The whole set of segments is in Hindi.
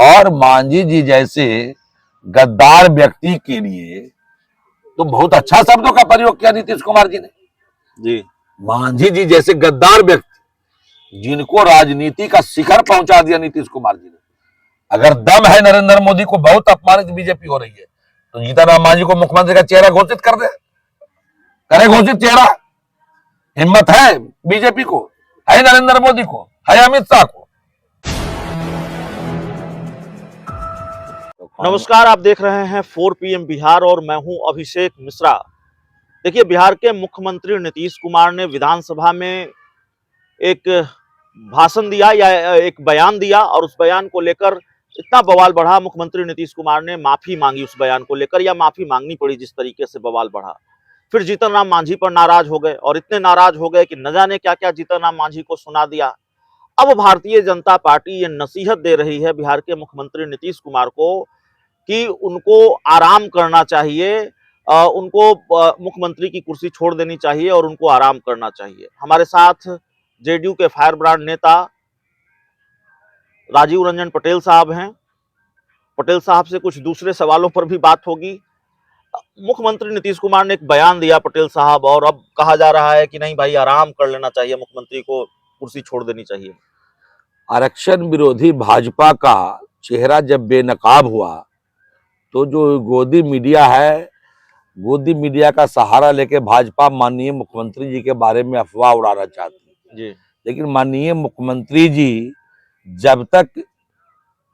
और मांझी जी जैसे गद्दार व्यक्ति के लिए तो बहुत अच्छा शब्दों का प्रयोग किया नीतीश कुमार जी ने। जी मांझी जी जैसे गद्दार व्यक्ति जिनको राजनीति का शिखर पहुंचा दिया नीतीश कुमार जी ने। अगर दम है नरेंद्र मोदी को बहुत अपमानित बीजेपी हो रही है तो जीतनराम मांझी को मुख्यमंत्री का चेहरा घोषित कर दे, करे घोषित चेहरा। हिम्मत है बीजेपी को, है नरेंद्र मोदी को, है अमित शाह को। नमस्कार, आप देख रहे हैं 4 PM बिहार और मैं हूं अभिषेक मिश्रा। देखिए, बिहार के मुख्यमंत्री नीतीश कुमार ने विधानसभा में एक भाषण दिया या एक बयान दिया और उस बयान को लेकर इतना बवाल बढ़ा। मुख्यमंत्री नीतीश कुमार ने माफी मांगी उस बयान को लेकर, या माफी मांगनी पड़ी जिस तरीके से बवाल बढ़ा। फिर जीतन राम मांझी पर नाराज हो गए और इतने नाराज हो गए कि न जाने क्या क्या जीतन राम मांझी को सुना दिया। अब भारतीय जनता पार्टी ये नसीहत दे रही है बिहार के मुख्यमंत्री नीतीश कुमार को कि उनको आराम करना चाहिए, उनको मुख्यमंत्री की कुर्सी छोड़ देनी चाहिए और उनको आराम करना चाहिए। हमारे साथ जेडीयू के फायर ब्रांड नेता राजीव रंजन पटेल साहब हैं। पटेल साहब से कुछ दूसरे सवालों पर भी बात होगी। मुख्यमंत्री नीतीश कुमार ने एक बयान दिया पटेल साहब, और अब कहा जा रहा है कि नहीं भाई, आराम कर लेना चाहिए, मुख्यमंत्री को कुर्सी छोड़ देनी चाहिए। आरक्षण विरोधी भाजपा का चेहरा जब बेनकाब हुआ तो जो गोदी मीडिया है, गोदी मीडिया का सहारा लेके भाजपा माननीय मुख्यमंत्री जी के बारे में अफवाह उड़ाना चाहती है। जी लेकिन माननीय मुख्यमंत्री जी जब तक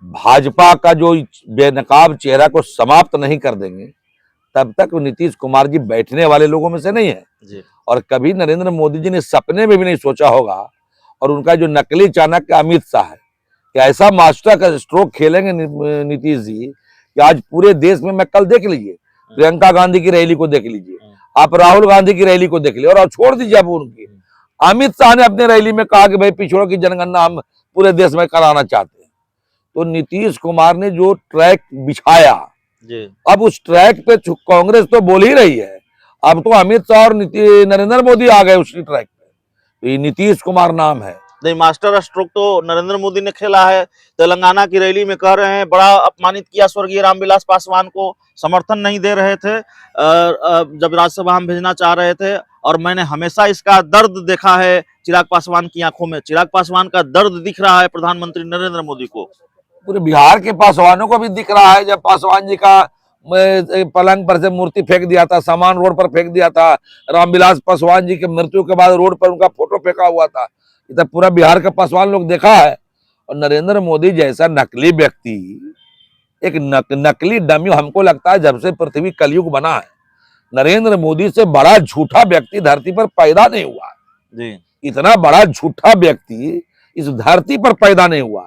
भाजपा का जो बेनकाब चेहरा को समाप्त नहीं कर देंगे तब तक नीतीश कुमार जी बैठने वाले लोगों में से नहीं है। जी और कभी नरेंद्र मोदी जी ने सपने में भी नहीं सोचा होगा, और उनका जो नकली चाणक्य अमित शाह है कि ऐसा मास्टर का स्ट्रोक खेलेंगे नीतीश जी कि आज पूरे देश में, मैं कल देख लीजिए प्रियंका गांधी की रैली को देख लीजिए, आप राहुल गांधी की रैली को देख लीजिए, और छोड़ दीजिए अब उनकी। अमित शाह ने अपने रैली में कहा कि भाई पिछड़ों की जनगणना हम पूरे देश में कराना चाहते हैं। तो नीतीश कुमार ने जो ट्रैक बिछाया, जी अब उस ट्रैक पे कांग्रेस तो बोल ही रही है, अब तो अमित शाह और नरेंद्र मोदी आ गए उसी ट्रैक पे। तो ये नीतीश कुमार नाम है। नहीं, मास्टर स्ट्रोक तो नरेंद्र मोदी ने खेला है। तेलंगाना की रैली में कह रहे हैं, बड़ा अपमानित किया स्वर्गीय रामविलास पासवान को, समर्थन नहीं दे रहे थे जब राज्यसभा में भेजना चाह रहे थे। और मैंने हमेशा इसका दर्द देखा है चिराग पासवान की आंखों में। चिराग पासवान का दर्द दिख रहा है प्रधानमंत्री नरेंद्र मोदी को। पूरे बिहार के पासवानों को भी दिख रहा है। जब पासवान जी का पलंग पर से मूर्ति फेंक दिया था, सामान रोड पर फेंक दिया था, रामविलास पासवान जी की मृत्यु के बाद रोड पर उनका फोटो फेंका हुआ था, ये पूरा बिहार का पासवान लोग देखा है। और नरेंद्र मोदी जैसा नकली व्यक्ति, एक नकली डमी, हमको लगता है जब से पृथ्वी कलयुग बना है नरेंद्र मोदी से बड़ा झूठा व्यक्ति धरती पर पैदा नहीं हुआ जी इतना बड़ा झूठा व्यक्ति इस धरती पर पैदा नहीं हुआ।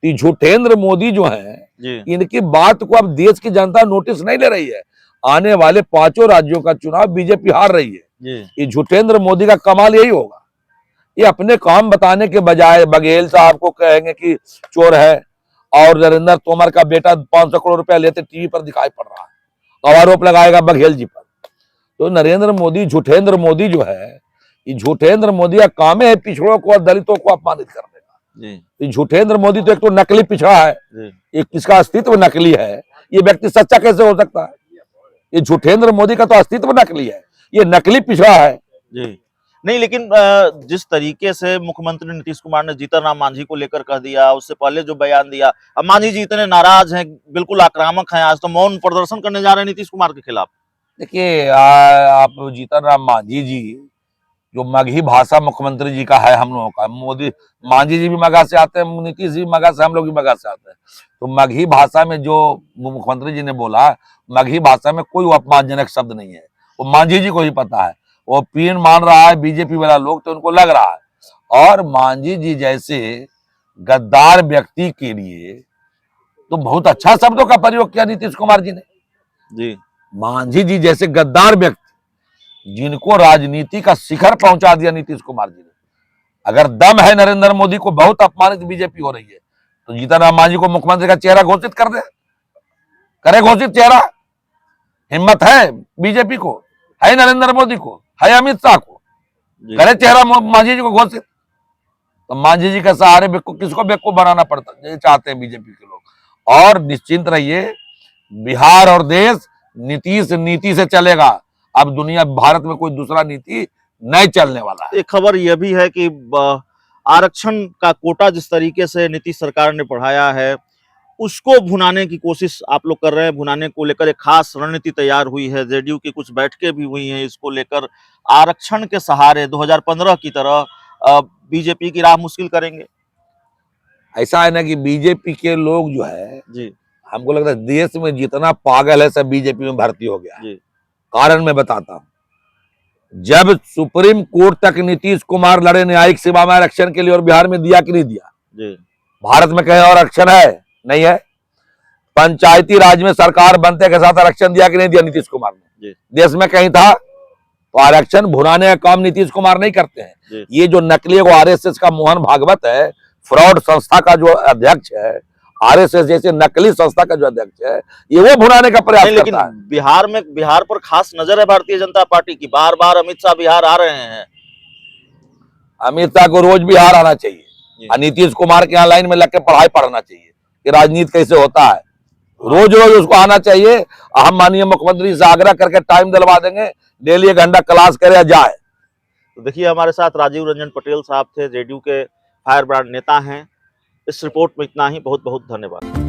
ये झूठेंद्र मोदी जो है, इनकी बात को अब देश की जनता नोटिस नहीं ले रही है। आने वाले 5 राज्यों का चुनाव बीजेपी हार रही है। ये झूठेंद्र मोदी का कमाल यही होगा, ये अपने काम बताने के बजाय बघेल साहब को कहेंगे कि चोर है, और नरेंद्र तोमर का बेटा 500 करोड़ रुपया लेते टीवी पर दिखाई पड़ रहा है, आरोप लगाएगा बघेल जी पर। तो नरेंद्र मोदी, झूठेंद्र मोदी जो है, ये झूठेंद्र मोदी का काम है पिछड़ों को और दलितों को अपमानित करने का। झूठेंद्र मोदी तो एक तो नकली पिछड़ा है, एक इसका अस्तित्व नकली है। ये व्यक्ति सच्चा कैसे हो सकता है? ये झूठेंद्र मोदी का तो अस्तित्व नकली है, ये नकली पिछड़ा है। जी नहीं, लेकिन जिस तरीके से मुख्यमंत्री नीतीश कुमार ने जीतन राम मांझी को लेकर कह दिया, उससे पहले जो बयान दिया, अब मांझी जी इतने नाराज हैं, बिल्कुल आक्रामक हैं, आज तो मौन प्रदर्शन करने जा रहे हैं नीतीश कुमार के खिलाफ। देखिए, आप जीतन राम मांझी जी जो मगही भाषा मुख्यमंत्री जी का है, हम लोगों का, मोदी मांझी जी भी मगहा से आते हैं, नीतीश जी मगहा से, हम लोग भी मगहा से आते हैं। तो मगही भाषा में जो मुख्यमंत्री जी ने बोला, मगही भाषा में कोई अपमानजनक शब्द नहीं है, वो मांझी जी को ही पता है। वो पीएन मान रहा है बीजेपी वाला लोग, तो उनको लग रहा है। और मांझी जी जैसे गद्दार व्यक्ति के लिए तो बहुत अच्छा शब्दों का प्रयोग किया नीतीश कुमार जी ने। जी मांझी जी जैसे गद्दार व्यक्ति जिनको राजनीति का शिखर पहुंचा दिया नीतीश कुमार जी ने। अगर दम है नरेंद्र मोदी को बहुत अपमानित बीजेपी हो रही है तो जीतन राम मांझी को मुख्यमंत्री का चेहरा घोषित कर दे, करे घोषित चेहरा। हिम्मत है बीजेपी को, है नरेंद्र मोदी को, है अमित शाह को, करे चेहरा मांझी जी को घोषित। तो मांझी जी के सहारे किसको बेवकूफ बनाना पड़ता, ये चाहते हैं बीजेपी के लोग। और निश्चिंत रहिए, बिहार और देश नीतीश नीति से चलेगा। अब दुनिया भारत में कोई दूसरा नीति नहीं चलने वाला है। एक खबर यह भी है कि आरक्षण का कोटा जिस तरीके से नीतीश सरकार ने बढ़ाया है, उसको भुनाने की कोशिश आप लोग कर रहे हैं। भुनाने को लेकर एक खास रणनीति तैयार हुई है, जेडीयू की कुछ बैठकें भी हुई हैं इसको लेकर। आरक्षण के सहारे 2015 की तरह बीजेपी की राह मुश्किल करेंगे। ऐसा है ना कि बीजेपी के लोग जो है जी, हमको लगता है देश में जितना पागल है सब बीजेपी में भर्ती हो गया है। जी, कारण मैं बताता हूं, जब सुप्रीम कोर्ट तक नीतीश कुमार लड़े न्यायिक सेवा में आरक्षण के लिए, और बिहार में दिया कि नहीं दिया? जी, भारत में कहीं और आरक्षण है? नहीं है। पंचायती राज में सरकार बनते के साथ आरक्षण दिया कि नहीं दिया नीतीश कुमार ने? जी, देश में कहीं था? तो आरक्षण भुनाने का काम नीतीश कुमार नहीं करते हैं। जी। ये जो नकली वो आरएसएस का मोहन भागवत है, फ्रॉड संस्था का जो अध्यक्ष है, आरएसएस जैसे नकली संस्था का जो अध्यक्ष है, ये वो भुनाने का प्रयास नहीं, लेकिन करता है। बिहार पर खास नजर है भारतीय जनता पार्टी की। बार बार अमित शाह बिहार आ रहे हैं। अमित शाह को रोज बिहार आना चाहिए जी। और नीतीश कुमार के यहाँ लाइन में लग के पढ़ाई पढ़ना चाहिए कि राजनीति कैसे होता है। रोज रोज उसको आना चाहिए। हम माननीय मुख्यमंत्री से आग्रह करके टाइम दिलवा देंगे, डेली 1 घंटा क्लास करे जाए। तो देखिए, हमारे साथ राजीव रंजन पटेल साहब थे, जेडीयू के फायर ब्रांड नेता हैं। इस रिपोर्ट में इतना ही। बहुत बहुत धन्यवाद।